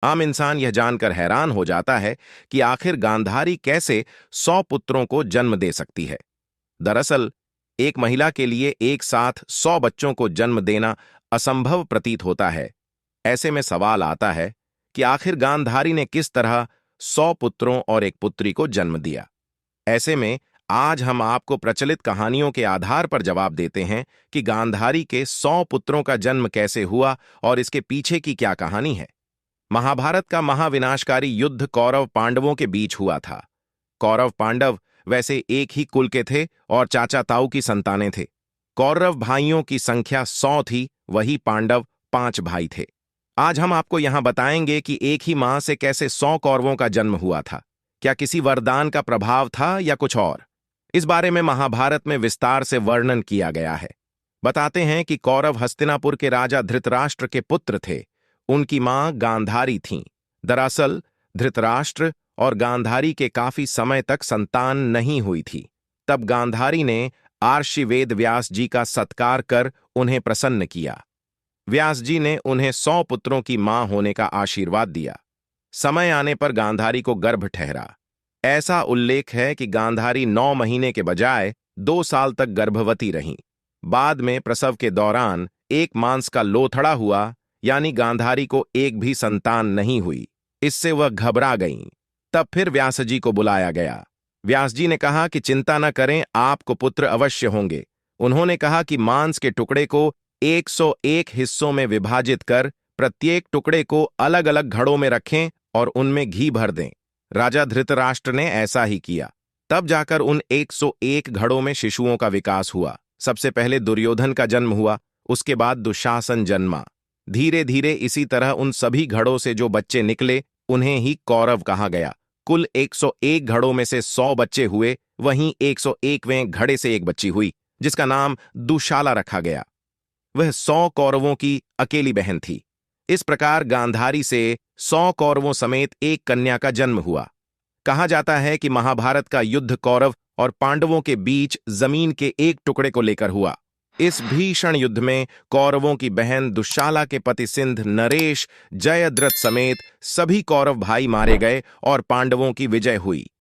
आम इंसान यह जानकर हैरान हो जाता है कि आखिर गांधारी कैसे 100 पुत्रों को जन्म दे सकती है। दरअसल एक महिला के लिए एक साथ 100 बच्चों को जन्म देना असंभव प्रतीत होता है। ऐसे में सवाल आता है कि आखिर गांधारी ने किस तरह 100 पुत्रों और एक पुत्री को जन्म दिया। ऐसे में आज हम आपको प्रचलित कहानियों के आधार पर जवाब देते हैं कि गांधारी के 100 पुत्रों का जन्म कैसे हुआ और इसके पीछे की क्या कहानी है। महाभारत का महाविनाशकारी युद्ध कौरव पांडवों के बीच हुआ था। कौरव पांडव वैसे एक ही कुल के थे और चाचा ताऊ की संतानें थे। कौरव भाइयों की संख्या 100 थी, वही पांडव 5 भाई थे। आज हम आपको यहां बताएंगे कि एक ही मां से कैसे 100 कौरवों का जन्म हुआ था। क्या किसी वरदान का प्रभाव था या कुछ और? इस बारे में महाभारत में विस्तार से वर्णन किया गया है। बताते हैं कि कौरव हस्तिनापुर के राजा धृतराष्ट्र के पुत्र थे। उनकी मां गांधारी थीं। दरअसल धृतराष्ट्र और गांधारी के काफी समय तक संतान नहीं हुई थी। तब गांधारी ने आर्षि वेद व्यास जी का सत्कार कर उन्हें प्रसन्न किया। व्यास जी ने उन्हें 100 पुत्रों की मां होने का आशीर्वाद दिया। समय आने पर गांधारी को गर्भ ठहरा। ऐसा उल्लेख है कि गांधारी 9 महीने के बजाय 2 साल तक गर्भवती रहीं। बाद में प्रसव के दौरान एक मांस का लोथड़ा हुआ, यानी गांधारी को एक भी संतान नहीं हुई। इससे वह घबरा गईं। तब फिर व्यास जी को बुलाया गया। व्यास जी ने कहा कि चिंता न करें, आपको पुत्र अवश्य होंगे। उन्होंने कहा कि मांस के टुकड़े को 101 हिस्सों में विभाजित कर प्रत्येक टुकड़े को अलग अलग घड़ों में रखें और उनमें घी भर दें। राजा धृतराष्ट्र ने ऐसा ही किया। तब जाकर उन 101 घड़ों में शिशुओं का विकास हुआ। सबसे पहले दुर्योधन का जन्म हुआ, उसके बाद दुशासन जन्मा। धीरे धीरे इसी तरह उन सभी घड़ों से जो बच्चे निकले उन्हें ही कौरव कहा गया। कुल 101 घड़ों में से 100 बच्चे हुए, वहीं 101वें घड़े से एक बच्ची हुई जिसका नाम दुशाला रखा गया। वह 100 कौरवों की अकेली बहन थी। इस प्रकार गांधारी से 100 कौरवों समेत एक कन्या का जन्म हुआ। कहा जाता है कि महाभारत का युद्ध कौरव और पांडवों के बीच जमीन के एक टुकड़े को लेकर हुआ। इस भीषण युद्ध में कौरवों की बहन दुशाला के पति सिंध, नरेश, जयद्रथ समेत सभी कौरव भाई मारे गए और पांडवों की विजय हुई।